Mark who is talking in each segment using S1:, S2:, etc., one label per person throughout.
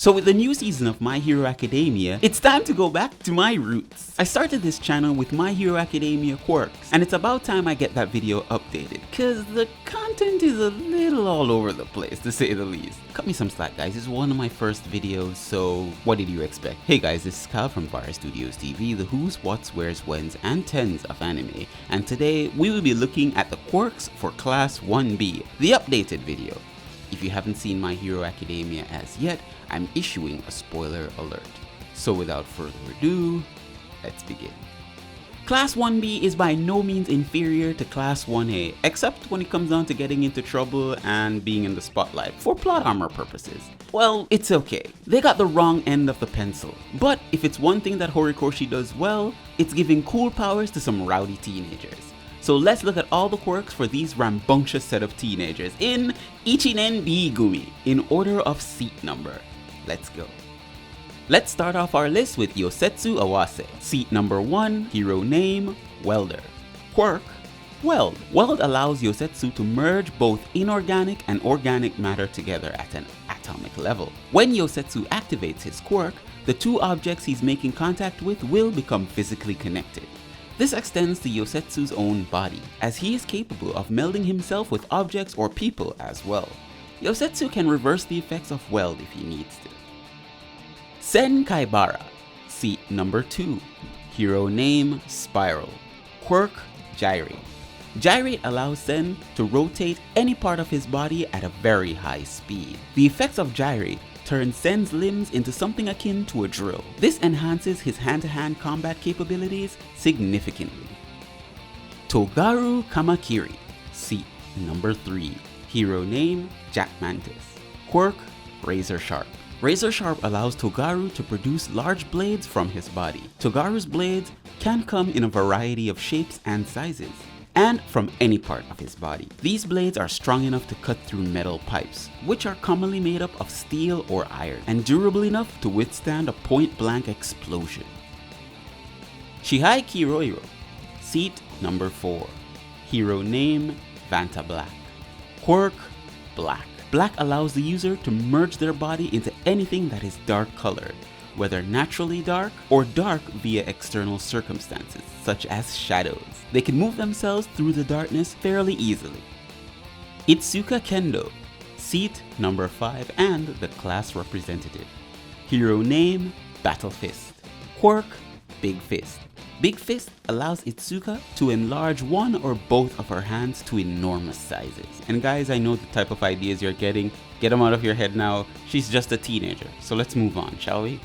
S1: So with the new season of My Hero Academia, it's time to go back to my roots. I started this channel with My Hero Academia Quirks, and it's about time I get that video updated, cause the content is a little all over the place to say the least. Cut me some slack guys, it's one of my first videos, so what did you expect? Hey guys, this is Kyle from Ibara Studios TV, the who's, what's, where's, when's, and tens of anime, and today we will be looking at the Quirks for Class 1B, the updated video. If you haven't seen My Hero Academia as yet, I'm issuing a spoiler alert. So without further ado, let's begin. Class 1B is by no means inferior to Class 1A, except when it comes down to getting into trouble and being in the spotlight for plot armor purposes. Well, it's okay. They got the wrong end of the pencil. But if it's one thing that Horikoshi does well, it's giving cool powers to some rowdy teenagers. So let's look at all the quirks for these rambunctious set of teenagers in Ichinen B Gumi, in order of seat number. Let's go. Let's start off our list with Yosetsu Awase. Seat number 1, hero name, Welder. Quirk, Weld. Weld allows Yosetsu to merge both inorganic and organic matter together at an atomic level. When Yosetsu activates his quirk, the two objects he's making contact with will become physically connected. This extends to Yosetsu's own body, as he is capable of melding himself with objects or people as well. Yosetsu can reverse the effects of Weld if he needs to. Sen Kaibara. Seat number 2. Hero name, Spiral. Quirk, Gyrate. Gyrate allows Sen to rotate any part of his body at a very high speed. The effects of Gyrate turn Sen's limbs into something akin to a drill. This enhances his hand-to-hand combat capabilities significantly. Togaru Kamakiri. Seat number 3. Hero name, Jack Mantis. Quirk, Razor Sharp. Razor Sharp allows Togaru to produce large blades from his body. Togaru's blades can come in a variety of shapes and sizes, and from any part of his body. These blades are strong enough to cut through metal pipes, which are commonly made up of steel or iron, and durable enough to withstand a point-blank explosion. Shihai Kuroiro. Seat number 4. Hero name, Vanta Black. Quirk, Black. Black allows the user to merge their body into anything that is dark colored, whether naturally dark or dark via external circumstances, such as shadows. They can move themselves through the darkness fairly easily. Itsuka Kendo. Seat number 5 and the class representative. Hero name, Battle Fist. Quirk, Big Fist. Big Fist allows Itsuka to enlarge one or both of her hands to enormous sizes. And guys, I know the type of ideas you're getting. Get them out of your head now. She's just a teenager. So let's move on, shall we?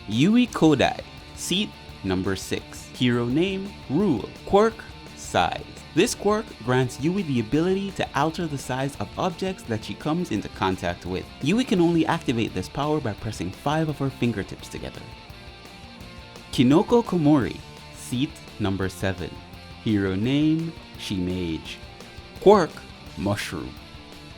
S1: Yui Kodai. Seat number 6. Hero name, Rule. Quirk, Size. This quirk grants Yui the ability to alter the size of objects that she comes into contact with. Yui can only activate this power by pressing 5 of her fingertips together. Kinoko Komori. Seat number 7. Hero name, Shimage. Quirk, Mushroom.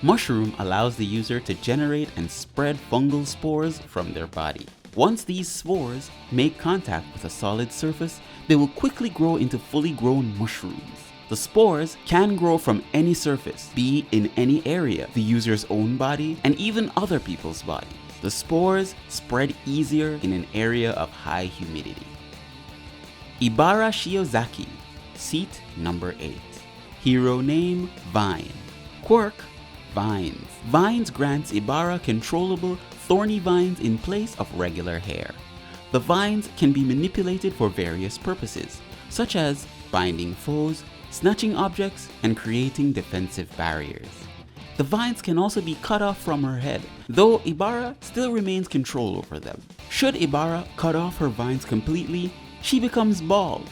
S1: Mushroom allows the user to generate and spread fungal spores from their body. Once these spores make contact with a solid surface, they will quickly grow into fully grown mushrooms. The spores can grow from any surface, be in any area, the user's own body, and even other people's bodies. The spores spread easier in an area of high humidity. Ibara Shiozaki. Seat number 8. Hero name, Vine. Quirk, Vines. Vines grants Ibara controllable, thorny vines in place of regular hair. The vines can be manipulated for various purposes, such as binding foes, snatching objects, and creating defensive barriers. The vines can also be cut off from her head, though Ibara still remains control over them. Should Ibara cut off her vines completely, she becomes bald.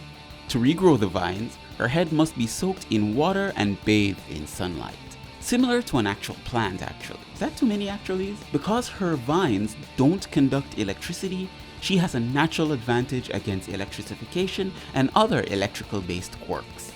S1: To regrow the vines, her head must be soaked in water and bathed in sunlight. Similar to an actual plant actually. Is that too many actuallys? Because her vines don't conduct electricity, she has a natural advantage against electrification and other electrical based quirks.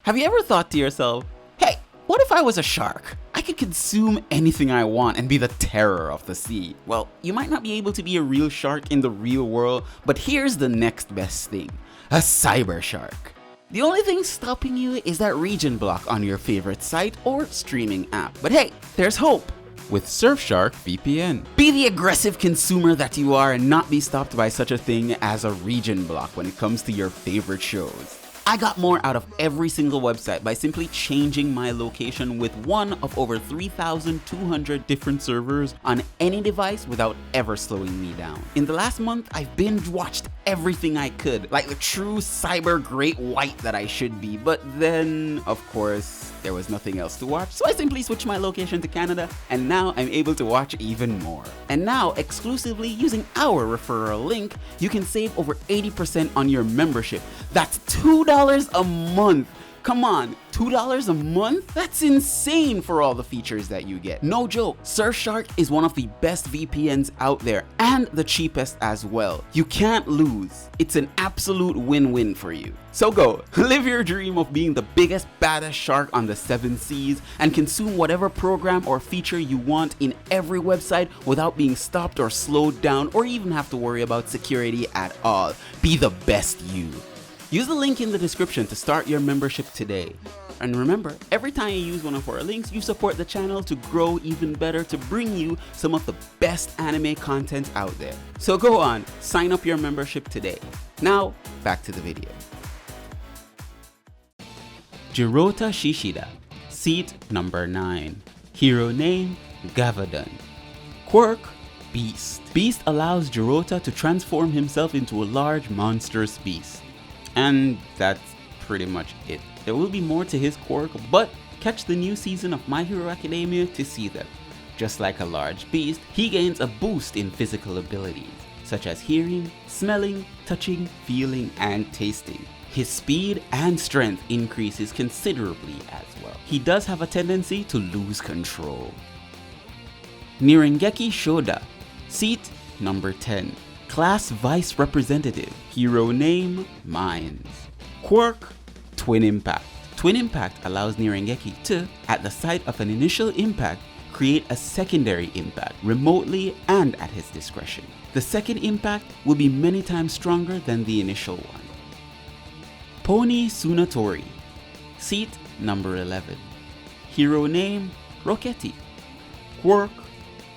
S1: Have you ever thought to yourself, hey, what if I was a shark? I could consume anything I want and be the terror of the sea. Well, you might not be able to be a real shark in the real world, but here's the next best thing, a cyber shark. The only thing stopping you is that region block on your favorite site or streaming app. But hey, there's hope.
S2: with Surfshark VPN.
S1: Be the aggressive consumer that you are and not be stopped by such a thing as a region block when it comes to your favorite shows. I got more out of every single website by simply changing my location with one of over 3,200 different servers on any device without ever slowing me down. In the last month, I've binge watched everything I could, like the true cyber great white that I should be, but then, of course, there was nothing else to watch, so I simply switched my location to Canada, and now I'm able to watch even more. And now, exclusively using our referral link, you can save over 80% on your membership. That's $2 a month. Come on, $2 a month? That's insane for all the features that you get. No joke, Surfshark is one of the best VPNs out there and the cheapest as well. You can't lose. It's an absolute win-win for you. So go, live your dream of being the biggest, baddest shark on the 7 seas and consume whatever program or feature you want in every website without being stopped or slowed down or even have to worry about security at all. Be the best you. Use the link in the description to start your membership today. And remember, every time you use one of our links, you support the channel to grow even better to bring you some of the best anime content out there. So go on, sign up your membership today. Now, back to the video. Jurota Shishida, seat number 9. Hero name, Gavadan. Quirk, Beast. Beast allows Jurota to transform himself into a large monstrous beast. And that's pretty much it. There will be more to his quirk, but catch the new season of My Hero Academia to see them. Just like a large beast, he gains a boost in physical abilities, such as hearing, smelling, touching, feeling, and tasting. His speed and strength increases considerably as well. He does have a tendency to lose control. Nirengeki Shoda, seat number 10. Class Vice Representative. Hero name, Mines. Quirk, Twin Impact. Twin Impact allows Nirengeki to, at the site of an initial impact, create a secondary impact remotely and at his discretion. The second impact will be many times stronger than the initial one. Pony Tsunotori. Seat number 11. Hero name, Roketi. Quirk,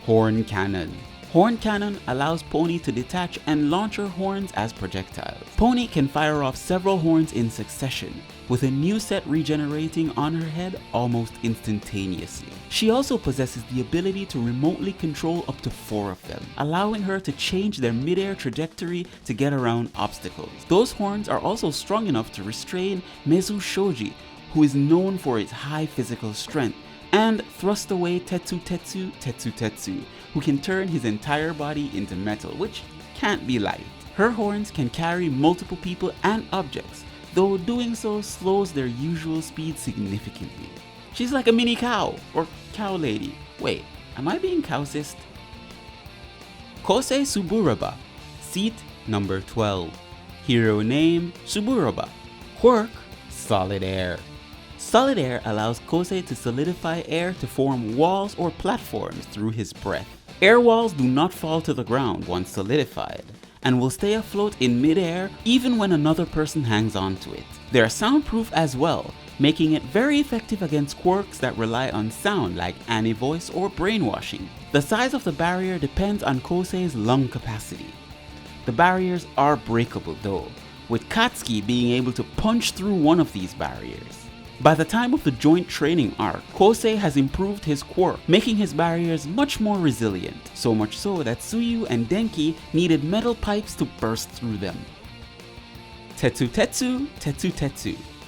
S1: Horn Cannon. Horn Cannon allows Pony to detach and launch her horns as projectiles. Pony can fire off several horns in succession, with a new set regenerating on her head almost instantaneously. She also possesses the ability to remotely control up to 4 of them, allowing her to change their mid-air trajectory to get around obstacles. Those horns are also strong enough to restrain Mezu who is known for its high physical strength, and thrust away Tetsutetsu, who can turn his entire body into metal, which can't be light. Her horns can carry multiple people and objects, though doing so slows their usual speed significantly. She's like a mini cow, or cow lady. Wait, am I being cowsist? Kosei Tsuburaba, seat number 12. Hero name, Tsuburaba. Quirk, Solid Air. Solid air allows Kosei to solidify air to form walls or platforms through his breath. Air walls do not fall to the ground once solidified, and will stay afloat in mid-air even when another person hangs on to it. They are soundproof as well, making it very effective against quirks that rely on sound like anti-voice or brainwashing. The size of the barrier depends on Kosei's lung capacity. The barriers are breakable though, with Katsuki being able to punch through one of these barriers. By the time of the joint training arc, Kosei has improved his quirk, making his barriers much more resilient, so much so that Tsuyu and Denki needed metal pipes to burst through them. Tetsutetsu,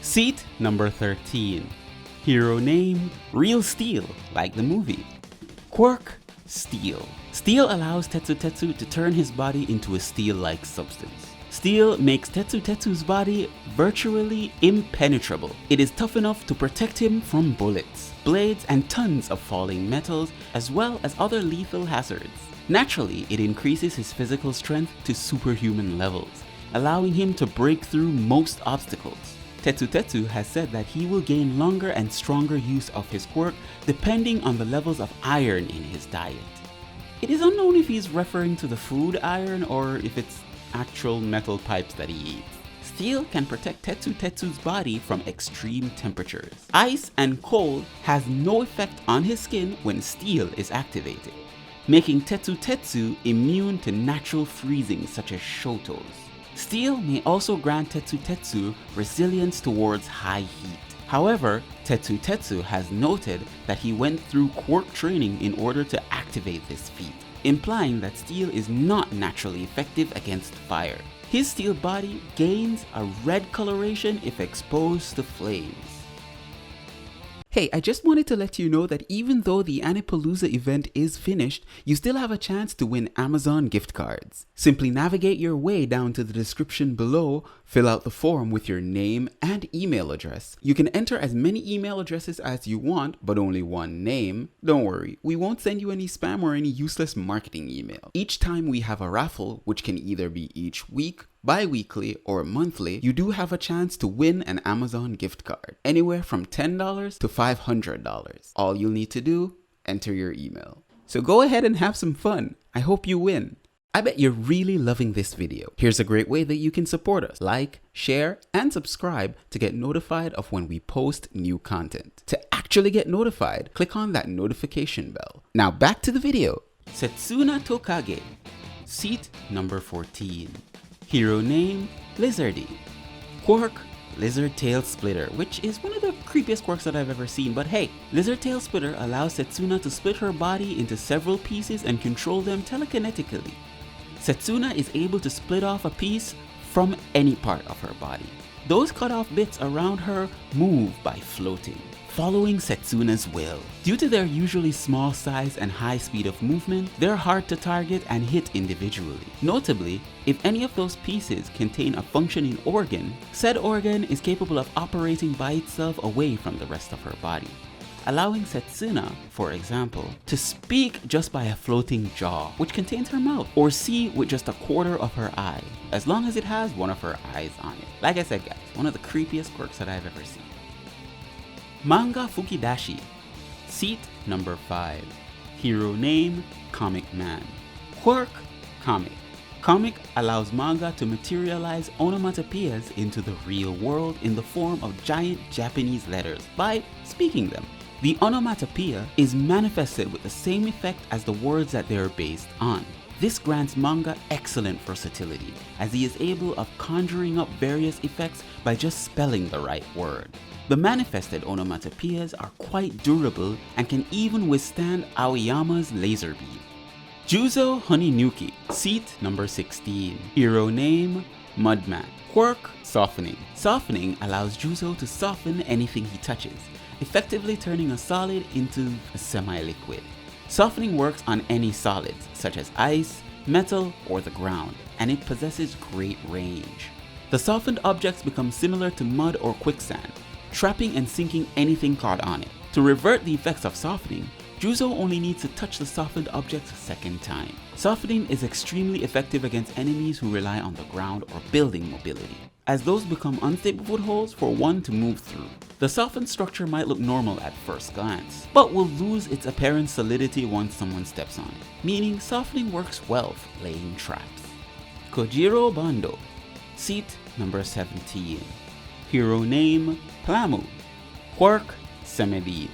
S1: seat number 13. Hero name, Real Steel, like the movie. Quirk, Steel. Steel allows Tetsutetsu to turn his body into a steel-like substance. Steel makes Tetsutetsu's body virtually impenetrable. It is tough enough to protect him from bullets, blades, and tons of falling metals, as well as other lethal hazards. Naturally, it increases his physical strength to superhuman levels, allowing him to break through most obstacles. Tetsutetsu has said that he will gain longer and stronger use of his quirk depending on the levels of iron in his diet. It is unknown if he's referring to the food iron or if it's actual metal pipes that he eats. Steel can protect Tetsutetsu's body from extreme temperatures. Ice and cold has no effect on his skin when steel is activated, making Tetsutetsu immune to natural freezing such as Shoto's. Steel may also grant Tetsutetsu resilience towards high heat. However, Tetsutetsu has noted that he went through quirk training in order to activate this feat, implying that steel is not naturally effective against fire. His steel body gains a red coloration if exposed to flames. Hey, I just wanted to let you know that even though the Anipalooza event is finished, you still have a chance to win Amazon gift cards. Simply navigate your way down to the description below, fill out the form with your name and email address. You can enter as many email addresses as you want, but only one name. Don't worry, we won't send you any spam or any useless marketing email. Each time we have a raffle, which can either be each week, bi-weekly, or monthly, you do have a chance to win an Amazon gift card, anywhere from $10 to $500. All you'll need to do, enter your email. So go ahead and have some fun. I hope you win. I bet you're really loving this video. Here's a great way that you can support us. Like, share, and subscribe to get notified of when we post new content. To actually get notified, click on that notification bell. Now back to the video. Setsuna Tokage, seat number 14. Hero name, Lizardy. Quirk, Lizard Tail Splitter, which is one of the creepiest quirks that I've ever seen, but hey, Lizard Tail Splitter allows Setsuna to split her body into several pieces and control them telekinetically. Setsuna is able to split off a piece from any part of her body. Those cut off bits around her move by floating, following Setsuna's will. Due to their usually small size and high speed of movement, they're hard to target and hit individually. Notably, if any of those pieces contain a functioning organ, said organ is capable of operating by itself away from the rest of her body, allowing Setsuna, for example, to speak just by a floating jaw, which contains her mouth, or see with just a quarter of her eye, as long as it has one of her eyes on it. Like I said guys, one of the creepiest quirks that I've ever seen. Manga Fukidashi, seat number 5. Hero name, Comic Man. Quirk, comic. Comic allows manga to materialize onomatopoeias into the real world in the form of giant Japanese letters by speaking them. The onomatopoeia is manifested with the same effect as the words that they are based on. This grants manga excellent versatility, as he is able of conjuring up various effects by just spelling the right word. The manifested onomatopoeias are quite durable and can even withstand Aoyama's laser beam. Juzo Honenuki, seat number 16. Hero name, Mudman. Quirk, softening. Softening allows Juzo to soften anything he touches, effectively turning a solid into a semi-liquid. Softening works on any solids, such as ice, metal, or the ground, and it possesses great range. The softened objects become similar to mud or quicksand, trapping and sinking anything caught on it. To revert the effects of softening, Juzo only needs to touch the softened objects a second time. Softening is extremely effective against enemies who rely on the ground or building mobility, as those become unstable footholds for one to move through. The softened structure might look normal at first glance, but will lose its apparent solidity once someone steps on it, meaning softening works well for laying traps. Kojiro Bando, seat number 17. Hero name, Plamu. Quirk, Semedine.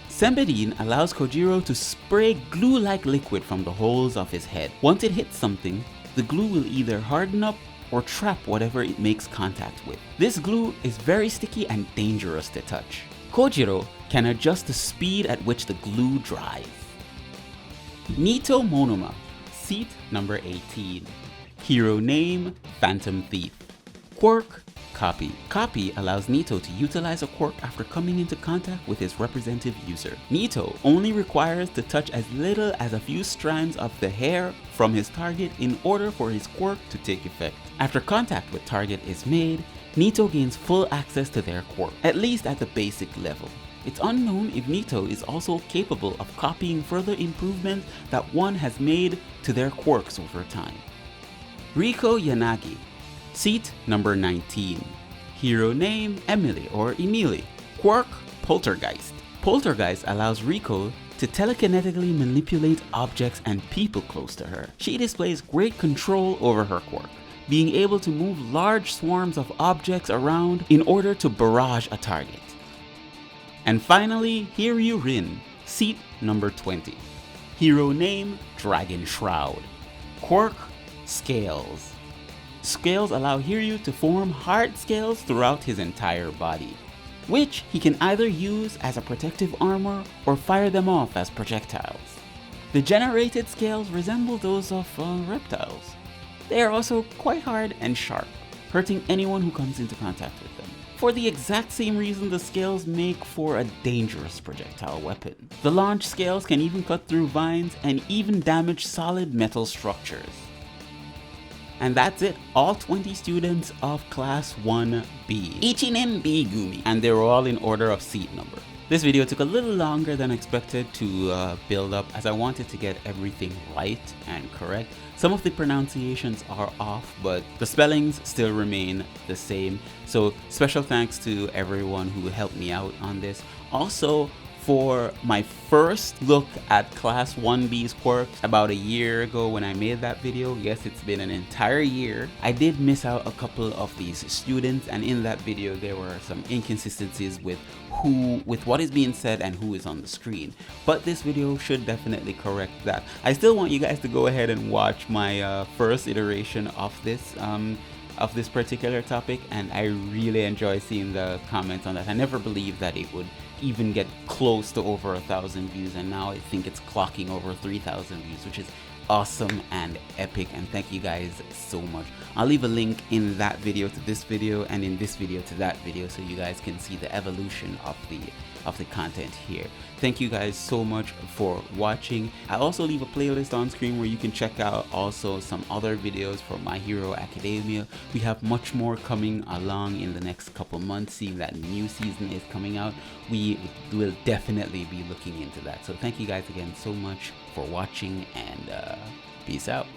S1: Semedine allows Kojiro to spray glue-like liquid from the holes of his head. Once it hits something, the glue will either harden up or trap whatever it makes contact with. This glue is very sticky and dangerous to touch. Kojiro can adjust the speed at which the glue dries. Nito Monoma, seat number 18. Hero name, Phantom Thief. Quirk, Copy. Copy allows Nito to utilize a quirk after coming into contact with his representative user. Nito only requires to touch as little as a few strands of the hair from his target in order for his quirk to take effect. After contact with target is made, Nito gains full access to their quirk, at least at the basic level. It's unknown if Nito is also capable of copying further improvements that one has made to their quirks over time. Riko Yanagi, seat number 19. Hero name, Emily or Emily. Quirk, Poltergeist. Poltergeist allows Riko to telekinetically manipulate objects and people close to her. She displays great control over her quirk, being able to move large swarms of objects around in order to barrage a target. And finally, Hiryu Rin, seat number 20. Hero name, Dragon Shroud. Quirk, Scales. Scales allow Hiryu to form hard scales throughout his entire body, which he can either use as a protective armor or fire them off as projectiles. The generated scales resemble those of reptiles. They are also quite hard and sharp, hurting anyone who comes into contact with them. For the exact same reason the scales make for a dangerous projectile weapon. The launch scales can even cut through vines and even damage solid metal structures. And that's it, all 20 students of Class 1B. Ichinen B Gumi. And they were all in order of seat number. This video took a little longer than expected to build up, as I wanted to get everything right and correct. Some of the pronunciations are off, but the spellings still remain the same. So special thanks to everyone who helped me out on this. Also, for my first look at Class 1B's quirks about a year ago when I made that video, yes, it's been an entire year, I did miss out a couple of these students, and in that video there were some inconsistencies with what is being said and who is on the screen. But this video should definitely correct that. I still want you guys to go ahead and watch my first iteration of this particular topic, and I really enjoy seeing the comments on that. I never believed that it would even get close to over 1,000 views, and now I think it's clocking over 3,000 views, which is awesome and epic, and thank you guys so much. I'll leave a link in that video to this video and in this video to that video, so you guys can see the evolution of the content here. Thank you guys so much for watching. I also leave a playlist on screen where you can check out also some other videos from My Hero Academia. We have much more coming along in the next couple months, seeing that new season is coming out. We will definitely be looking into that. So thank you guys again so much for watching, and peace out.